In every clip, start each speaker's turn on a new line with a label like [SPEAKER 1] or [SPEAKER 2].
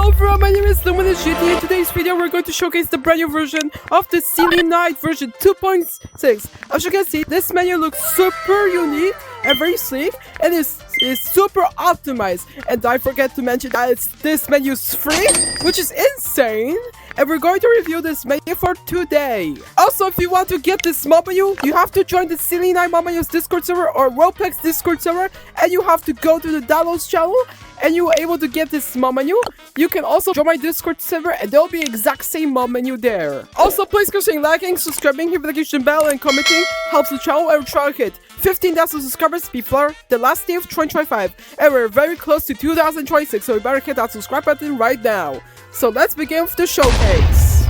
[SPEAKER 1] everyone, my name is Luminous GTAG. In today's video, we're going to showcase the brand new version of the Selenite version 2.6. As you can see, this menu looks super unique and very sleek, and is super optimized. And I forget to mention that this menu is free, which is insane. And we're going to review this menu for today. Also, if you want to get this mod menu, you have to join the Selenite mod menu's Discord server or Roblox Discord server, and you have to go to the downloads channel, and you are able to get this mod menu. You can also join my Discord server, and there'll be exact same mod menu there. Also, please consider liking, subscribing, hit the notification bell, and commenting helps the channel, and we're trying to hit 15,000 subscribers before the last day of 2025, and we're very close to 2026, so we better hit that subscribe button right now. So let's begin with the showcase.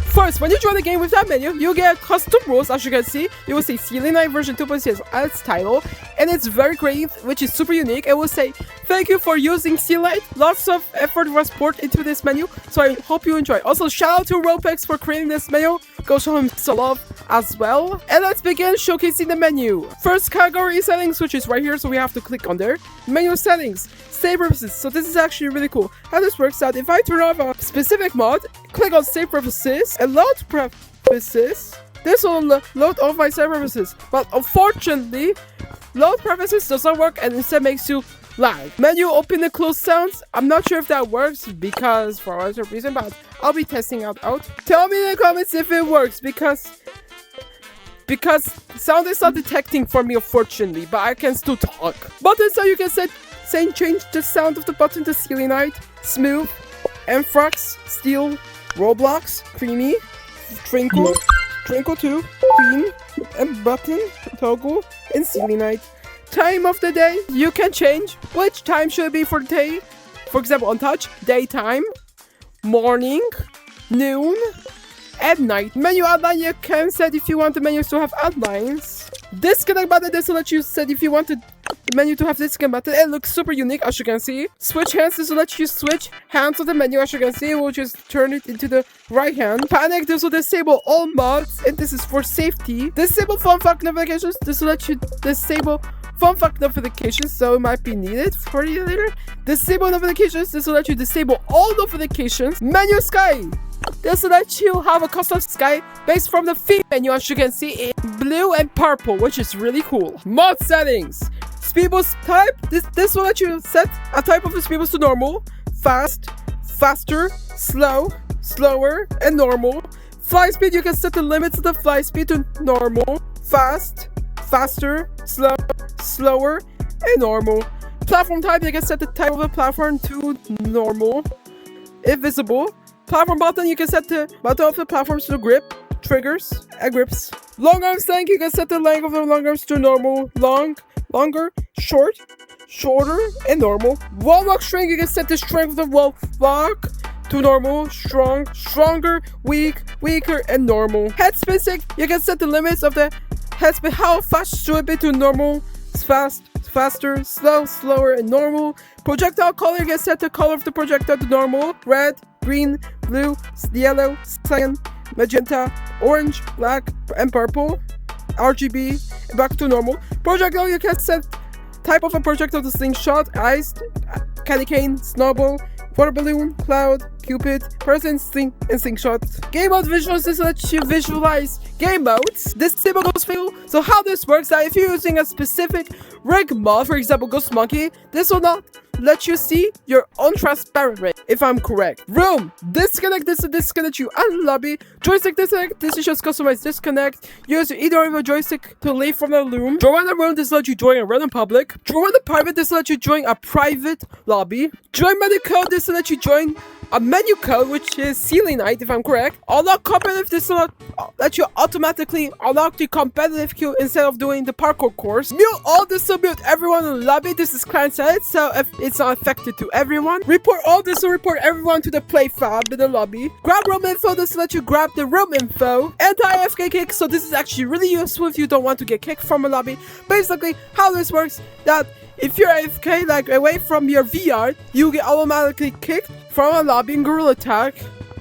[SPEAKER 1] First, when you join the game with that menu, you get custom rules. As you can see, you will say Selenite version 2.6 as its title, and it's very great, which is super unique. It will say, thank you for using Selenite. Lots of effort was poured into this menu, so I hope you enjoy. Also, shout out to Roblox for creating this menu. Go show him some love as well. And let's begin showcasing the menu. First, category settings, which is right here, so we have to click on there. Menu settings. Save preferences. So this is actually really cool. How this works out, if I turn off a specific mod, click on save preferences and load preferences, this will load all my save preferences. But unfortunately, load preferences does not work and instead makes you lag. Menu open and close sounds. I'm not sure if that works because for whatever reason, but I'll be testing out. Tell me in the comments if it works because sound is not detecting for me, unfortunately, but I can still talk. Button, so you can change the sound of the button to Selenite, Smooth, Anthrax, Steel, Roblox, Creamy, Twinkle 2, Clean, and Button, Toggle, and Selenite. Time of the day, you can change which time should it be for the day. For example, on touch, daytime, morning, noon, at night. Menu outline, you can set if you want the menus to have outlines. Disconnect button, this will let you set if you want the menu to have disconnect button. It looks super unique, as you can see. Switch hands, this will let you switch hands of the menu. As you can see, we'll just turn it into the right hand. Panic, this will disable all mods, and this is for safety. Disable fun fact notifications, this will let you disable fun fact notifications, so it might be needed for you later. Disable notifications, this will let you disable all notifications. Menu sky, this will let you have a custom sky based from the theme menu, as you can see, in blue and purple, which is really cool. Mod settings. Speed boost type, this will let you set a type of the speed boost to normal, fast, faster, slow, slower, and normal. Fly speed, you can set the limits of the fly speed to normal, fast, faster, slow, slower, and normal. Platform type, you can set the type of the platform to normal, invisible. Platform button, you can set the button of the platforms to grip, triggers, and grips. Long arms length, you can set the length of the long arms to normal, long, longer, short, shorter, and normal. Wall walk strength, you can set the strength of the wall walk to normal, strong, stronger, weak, weaker, and normal. Head spin stick, you can set the limits of the head spin, how fast should it be to normal, fast, faster, slow, slower, and normal. Projectile color, you can set the color of the projectile to normal, red, green, blue, yellow, cyan, magenta, orange, black, and purple. RGB, and back to normal. Projectile, you can set type of a projectile to slingshot, ice, candy cane, snowball, water balloon, cloud, cupid, person, sling, and slingshot. Game mode visuals, this lets you visualize game modes. This disable ghost fail. So how this works, that if you're using a specific rig mod, for example Ghost Monkey, this will not let you see your own transparent rig, if I'm correct. Room, disconnect, this will disconnect you out of the lobby. Joystick disconnect, this is just customized disconnect. Use either of your joystick to leave from the room. Join the room, this will let you join a random public. Join the private, this will let you join a private lobby. Join menu code, this will let you join a menu code, which is Selenite, if I'm correct. Unlock competitive, this will let you automatically unlock the competitive queue instead of doing the parkour course. Mute all, this will mute everyone in the lobby. This is client side, so if it's not affected to everyone. Report all, this will report everyone to the play fab in the lobby. Grab room info, this will let you grab the room info. Anti-AFK kick, so this is actually really useful if you don't want to get kicked from a lobby. Basically, how this works, that if you're AFK, like away from your VR, you get automatically kicked from a lobby in Gorilla Tag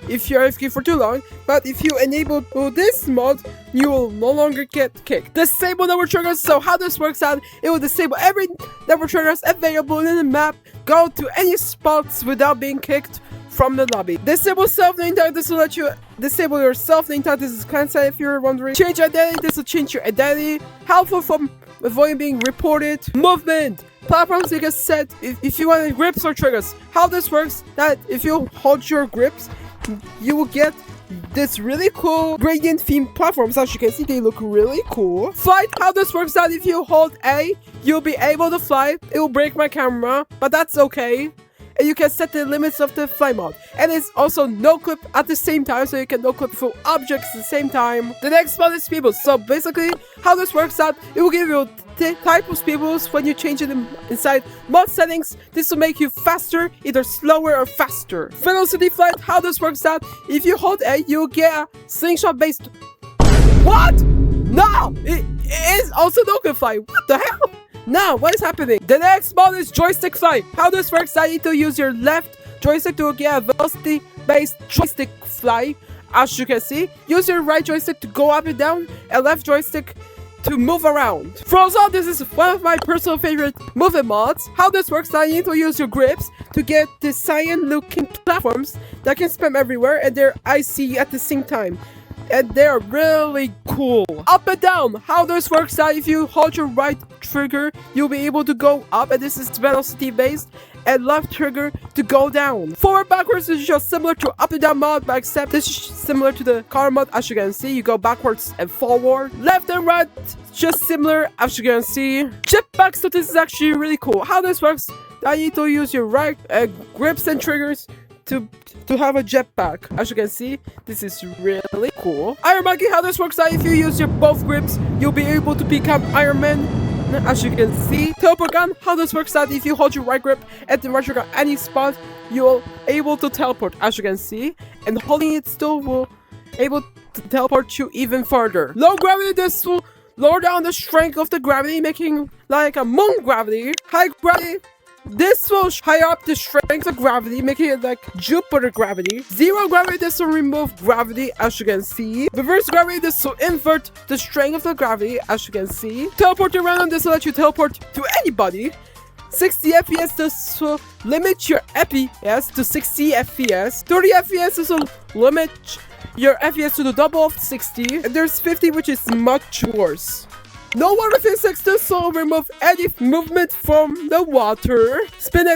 [SPEAKER 1] if you're AFK for too long. But if you enable this mod, you will no longer get kicked. Disable network triggers. So how this works out, it will disable every network triggers available in the map. Go to any spots without being kicked from the lobby. Disable self-name tag. This will let you disable your self-name tag. This is clan side if you're wondering. Change identity. This will change your identity. Helpful from avoiding being reported. Movement. Platforms you can set if you want grips or triggers. How this works, that if you hold your grips, you will get this really cool gradient theme platforms. As you can see, they look really cool. Flight, how this works, that if you hold A, you'll be able to fly. It will break my camera, but that's okay. And you can set the limits of the fly mode. And it's also no clip at the same time, so you can no clip full objects at the same time. The next spot is speed boost. So basically, how this works out, it will give you the type of speed boost when you change it inside mod settings. This will make you faster, either slower or faster. Velocity flight, how this works out, if you hold A, you'll get a slingshot based. What? No! It is also no clip fly. What the hell? Now, what is happening? The next mod is joystick fly. How this works, I need to use your left joystick to get a velocity-based joystick fly. As you can see, use your right joystick to go up and down, and left joystick to move around. Frozen, this is one of my personal favorite movement mods. How this works, I need to use your grips to get the cyan-looking platforms that can spam everywhere, and they're icy at the same time. And they're really cool. Up and down. How this works, that if you hold your right trigger, you'll be able to go up, and this is velocity based, and left trigger to go down. Forward backwards is just similar to up and down mod, but except this is similar to the car mod. As you can see, you go backwards and forward. Left and right, just similar, as you can see. Jetpack, so this is actually really cool. How this works, I need to use your right grips and triggers to have a jetpack. As you can see, this is really cool. Iron Monkey, how this works out, if you use your both grips, you'll be able to become Iron Man. As you can see, teleport gun, how this works out, if you hold your right grip at the right trigger at any spot, you're able to teleport, as you can see, and holding it still will able to teleport you even further. Low gravity, this will lower down the strength of the gravity, making like a moon gravity. High gravity, this will higher up the strength of gravity, making it like Jupiter gravity. Zero gravity, this will remove gravity, as you can see. Reverse gravity, this will invert the strength of the gravity, as you can see. Teleport to random, this will let you teleport to anybody. 60 FPS, this will limit your FPS to 60 FPS. 30 FPS, this will limit your FPS to the double of 60. And there's 50, which is much worse. No water physics, this will remove any movement from the water. Spin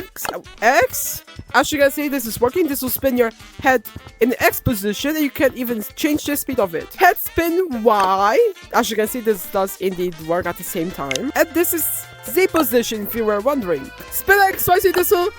[SPEAKER 1] X. As you can see, this is working. This will spin your head in the X position, and you can even change the speed of it. Head spin Y. As you can see, this does indeed work at the same time. And this is Z position, if you were wondering. Spin XYZ, this will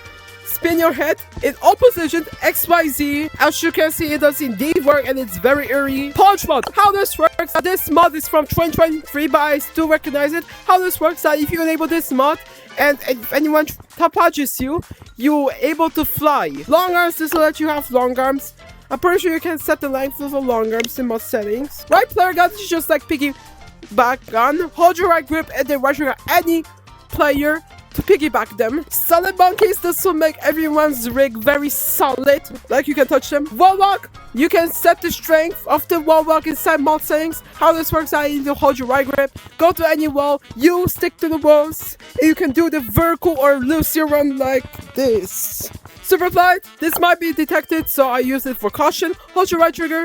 [SPEAKER 1] spin your head in all positions, XYZ. As you can see, it does indeed work, and it's very eerie. Punch mod, how this works, this mod is from 2023, but I still recognize it. How this works, that if you enable this mod, and if anyone punches you, you're able to fly. Long arms, this will let you have long arms. I'm pretty sure you can set the length of the long arms in mod settings. Right player gun, this is just like piggyback gun. Hold your right grip and then right trigger any player to piggyback them. Solid monkeys, this will make everyone's rig very solid, like you can touch them. Wall walk, you can set the strength of the wall walk inside mod settings. How this works, I need to hold your right grip, go to any wall, you stick to the walls, and you can do the vertical or loose your run like this. Super flight, this might be detected, so I use it for caution. Hold your right trigger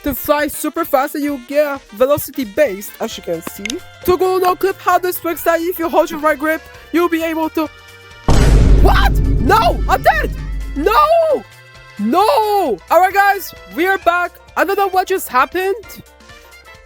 [SPEAKER 1] to fly super fast, and you get velocity based, as you can see. To go no clip, how this works, that if you hold your right grip, you'll be able to. What? No, I'm dead. No. All right, guys, we are back. I don't know what just happened.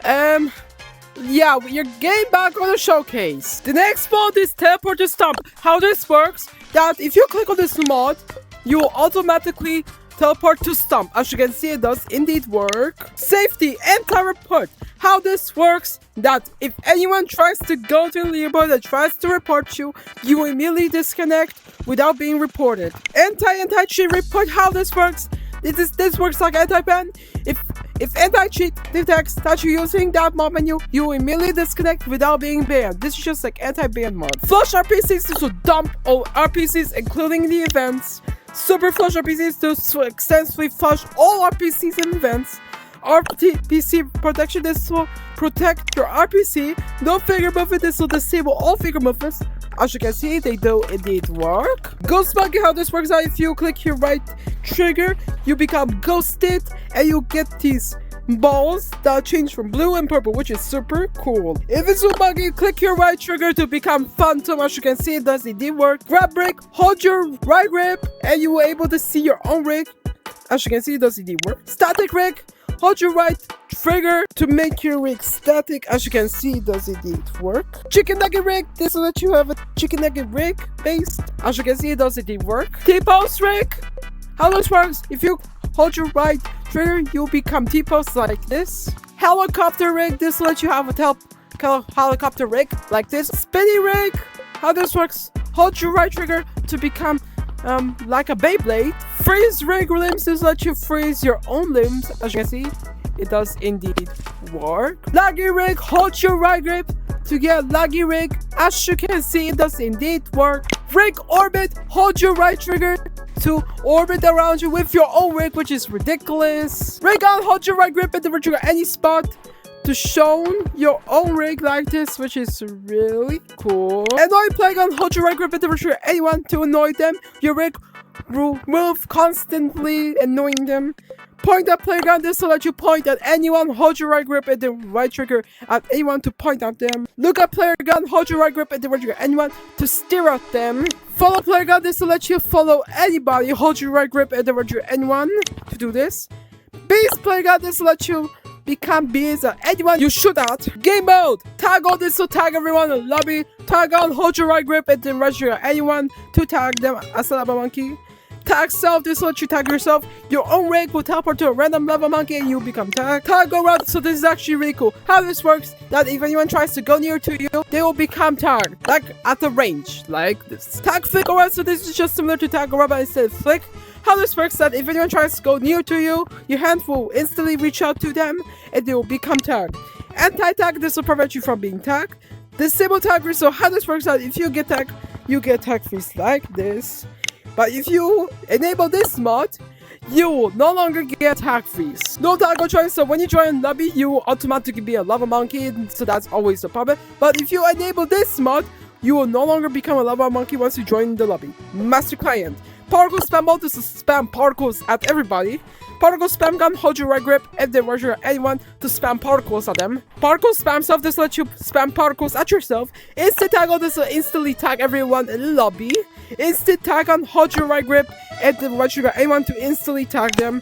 [SPEAKER 1] Yeah, you're getting back on the showcase. The next mod is teleport to stomp. How this works, that if you click on this mod, you will automatically teleport to stomp. As you can see, it does indeed work. Safety, anti-report. How this works, that if anyone tries to go to the leaderboard and tries to report you, you will immediately disconnect without being reported. Anti-cheat report. How this works, this works like anti-ban. If anti-cheat detects that you're using that mod menu, you will immediately disconnect without being banned. This is just like anti-ban mod. Flush RPCs, this will dump all RPCs, including the events. Super flush RPCs to extensively flush all RPCs and events. RPC protection, this will protect your RPC. No figure movement, this will disable all figure movements. As you can see, they do indeed work. Ghost monkey, how this works out, if you click your right trigger, you become ghosted and you get these balls that change from blue and purple, which is super cool. Invisible monkey, click your right trigger to become phantom. As you can see, it does indeed work. Grab rig, hold your right grip and you will able to see your own rig. As you can see, it does indeed work. Static rig, hold your right trigger to make your rig static. As you can see, it does indeed work. Chicken nugget rig, this will let you have a chicken nugget rig based. As you can see, it does indeed work. T-post rig, how this works, if you hold your right trigger, you'll become T-post like this. Helicopter rig, this will let you have a helicopter rig like this. Spinny rig, how this works, hold your right trigger to become like a Beyblade. Freeze rig limbs, this let you freeze your own limbs. As you can see, it does indeed work. Laggy rig, hold your right grip to get laggy rig. As you can see, it does indeed work. Rig orbit, hold your right trigger to orbit around you with your own rig, which is ridiculous. Rig on, hold your right grip at the trigger any spot to show your own rig like this, which is really cool. Annoy plague on, hold your right grip at the trigger anyone to annoy them. Your rig will move constantly, annoying them. Point at plague on, this will let you point at anyone. Hold your right grip at the right trigger at anyone to point at them. Look at player gun, hold your right grip at the right trigger anyone to stare at them. Follow player gun, this will let you follow anybody. Hold your right grip at the right trigger anyone to do this. Beast player gun, this will let you become bees at anyone you shoot at. Game mode, tag on, this will tag everyone in the lobby. Tag on, hold your right grip at the right trigger anyone to tag them as a lava monkey. Tag self, this will let you tag yourself. Your own rig will teleport to a random lava monkey and you become tagged. Tag go around, so this is actually really cool. How this works, that if anyone tries to go near to you, they will become tagged, like at the range, like this. Tag flick around, so this is just similar to tag around, but instead of flick. How this works, that if anyone tries to go near to you, your hand will instantly reach out to them and they will become tagged. Anti-tag, this will prevent you from being tagged. Disable tag, so how this works out, if you get tag freeze like this. But if you enable this mod, you will no longer get tag freeze. No tag choice, so when you join lobby, you will automatically be a lava monkey, so that's always a problem. But if you enable this mod, you will no longer become a lava monkey once you join the lobby. Master client. Particle spam mode, this is spam particles at everybody. Particle spam gun, hold your right grip if they measure anyone to spam particles at them. Particle spam self, this lets you spam particles at yourself. Instant tag on, this will instantly tag everyone in the lobby. Instant tag on, hold your right grip and the right trigger anyone to instantly tag them.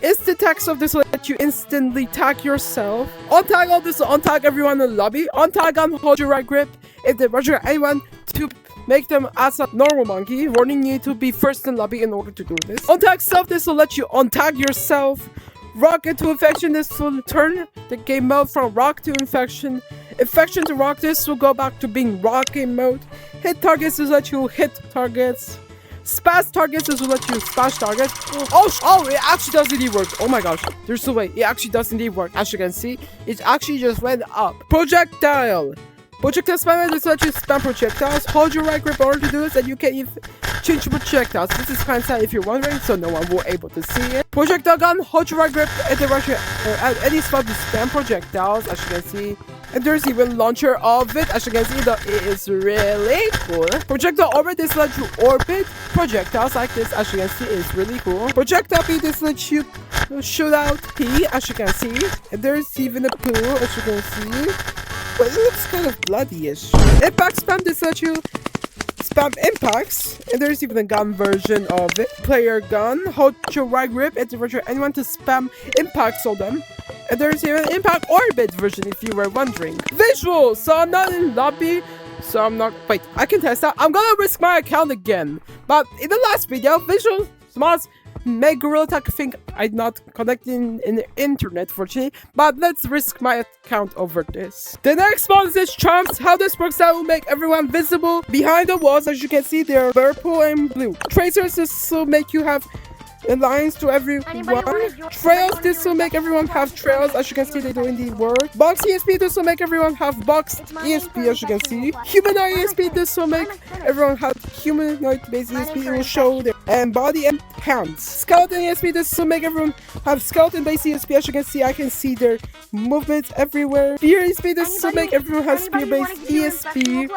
[SPEAKER 1] Instant tag self, this will let you instantly tag yourself. On tag on, this will untag everyone in the lobby. On tag on, hold your right grip if the right trigger anyone to make them as a normal monkey, warning you to be first in lobby in order to do this. Untag self, this will let you untag yourself. Rock into infection, this will turn the game mode from rock to infection. Infection to rock, this will go back to being rock game mode. Hit targets, this will let you hit targets. Spaz targets, this will let you splash targets. Oh, it actually does indeed work. Oh my gosh, there's no way. It actually does indeed work. As you can see, it actually just went up. Projectile. Projectile spam, this lets you spam projectiles. Hold your right grip in order to do this, and you can even change projectiles. This is kind of sad if you're wondering, so no one will able to see it. Projectile gun, hold your right grip at the right at any spot to spam projectiles, as you can see. And there's even launcher of it, as you can see, it is really cool. Projectile orbit, this lets you orbit projectiles like this, as you can see, is really cool. Projectile P, this lets you shoot out P, as you can see. And there's even a pool, as you can see. But it looks kind of bloody-ish. Impact spam, this lets you spam impacts. And there's even a gun version of it. Player gun, hold your right grip and to anyone to spam impacts on them. And there's even an impact orbit version if you were wondering. Visual, so I'm not in lobby. So I'm not, wait, I can test that. I'm gonna risk my account again. But in the last video, visual mods make Gorilla Tag think I'm not connecting in the internet, fortunately. But let's risk my account over this. The next mod is Charms. How this works out will make everyone visible behind the walls. As you can see, they're purple and blue. Tracers, this will make you have lines to everyone. Trails, this will make everyone have trails. As you can see, they do indeed work. Box ESP, this will make everyone have box ESP, as you can see. Humanoid ESP, this will make everyone have humanoid based ESP. It will show their body and hands. Skeleton ESP, this will make everyone have skeleton based ESP. As you can see, I can see their movements everywhere. Spear ESP, this will make everyone have spear based ESP.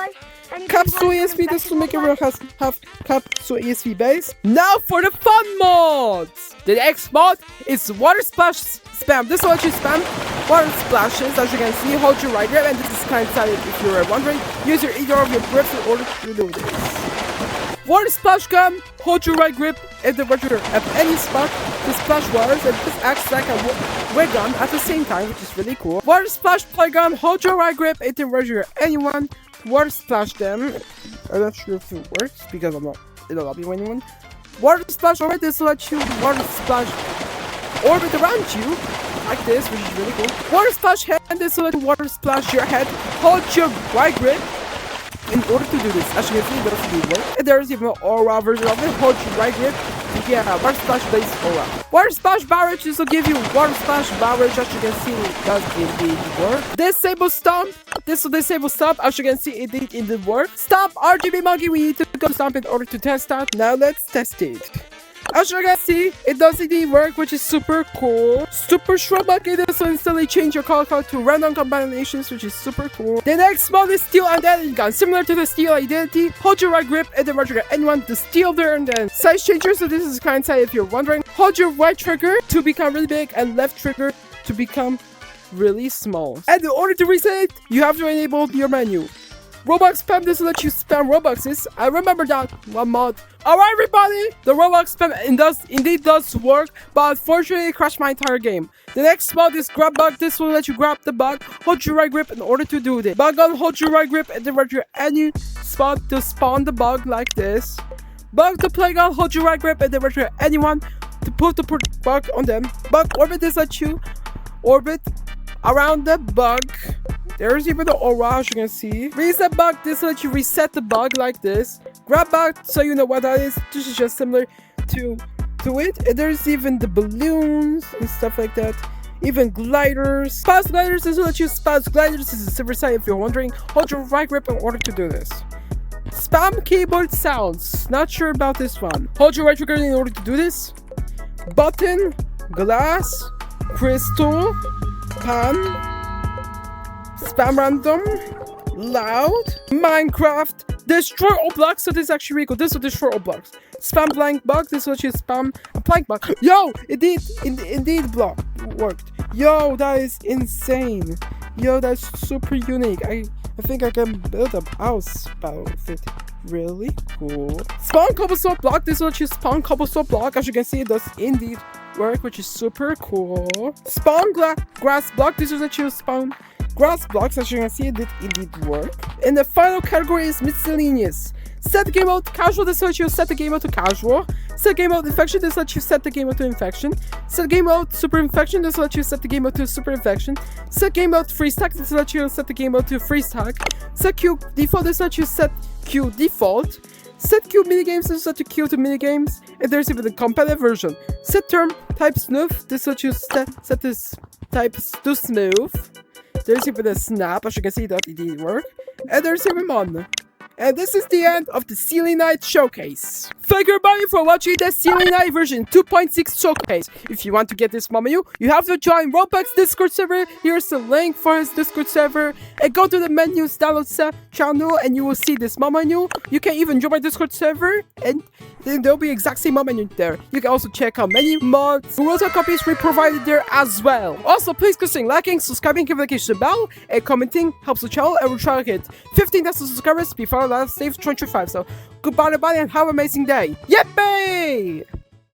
[SPEAKER 1] Capsule ESP, this will make everyone have capsule ESP base. Now for the fun mods! The next mod is water splash spam. This will let you spam water splashes. As you can see, hold your right grip, and this is kind of silent if you're wondering. Use either of your grips in order to do this. Water splash gun, hold your right grip at the regular at any spot to splash waters, and this acts like a wet gun at the same time, which is really cool. Water splash play gun, hold your right grip at the regular anyone, water splash them. I'm not sure if it works because I'm not in the lobby with anyone. Water splash orbit, this will let you water splash orbit around you like this, which is really cool. Water splash head, this will let you water splash your head. Hold your right grip in order to do this. As you can see, it doesn't do work. And there's even an aura version of it. Hold your right grip to get a water splash based aura. Water splash barrage, this will give you water splash barrage. As you can see, it does indeed work. Disable stomp, this will disable stomp. As you can see, it did work. Stomp RGB monkey, we need to go stomp in order to test that. Now let's test it. As you can see, it does indeed work, which is super cool. Super Shroud Monkey, this will instantly change your color card to random combinations, which is super cool. The next mod is Steel Identity Gun. Similar to the Steel Identity, hold your right grip and then right trigger anyone to steal their and then size changer, so this is kind of tight if you're wondering. Hold your right trigger to become really big and left trigger to become really small. And in order to reset it, you have to enable your menu. Robux spam, this will let you spam Robuxes. I remember that one mod. Alright everybody, the Robux spam indeed does work, but unfortunately it crashed my entire game. The next mod is grab bug. This will let you grab the bug, hold your right grip in order to do this. Bug gun, hold your right grip and then right trigger any spot to spawn the bug like this. Bug to play gun, hold your right grip and then right trigger anyone to put the bug on them. Bug orbit, this lets you orbit around the bug. There's even the aura, as you can see. Reset bug, this lets you reset the bug like this. Grab bug, so you know what that is. This is just similar to it. And there's even the balloons and stuff like that. Even gliders. Spouse gliders, this will let you spouse gliders. This is silver side if you're wondering. Hold your right grip in order to do this. Spam keyboard sounds. Not sure about this one. Hold your right trigger in order to do this. Button, glass, crystal, pan, spam random, loud, Minecraft, destroy all blocks. So this is actually really cool. This will destroy all blocks. Spam blank bug. This will actually spam a blank bug. Yo, indeed block worked. Yo, that is insane. Yo, that's super unique. I think I can build a house out of it. Really cool. Spawn cobblestone block. This will let you spawn cobblestone block. As you can see, it does indeed work, which is super cool. Spawn grass block. This will let you spawn grass blocks. As you can see, it did indeed work. And the final category is miscellaneous. Set the game mode to casual. This lets you set the game mode to casual. Set game mode infection. This lets you set the game mode to infection. Set game mode super infection. This lets you set the game mode to super infection. Set game mode free stack. This lets you set the game mode to free stack. Set queue default. This lets you set queue default. Set queue minigames. This lets you queue to minigames. And there's even the competitive version. Set term type smooth. This lets you set this type to smooth. There's even a snap. As you can see, that it didn't work. And there's even one. And this is the end of the Selenite showcase. Thank you everybody for watching the Selenite version 2.6 showcase. If you want to get this mod menu, you have to join Roblox Discord server. Here's the link for his Discord server. And go to the menus download channel and you will see this mod menu. You can even join my Discord server and then there'll be exact same mod menu there. You can also check out many mods. Rules and copies we provided there as well. Also, please consider liking, subscribing, give the bell, and commenting helps the channel, and we'll try to hit 15,000 subscribers before our last save 25. So goodbye everybody and have an amazing day. Yippee!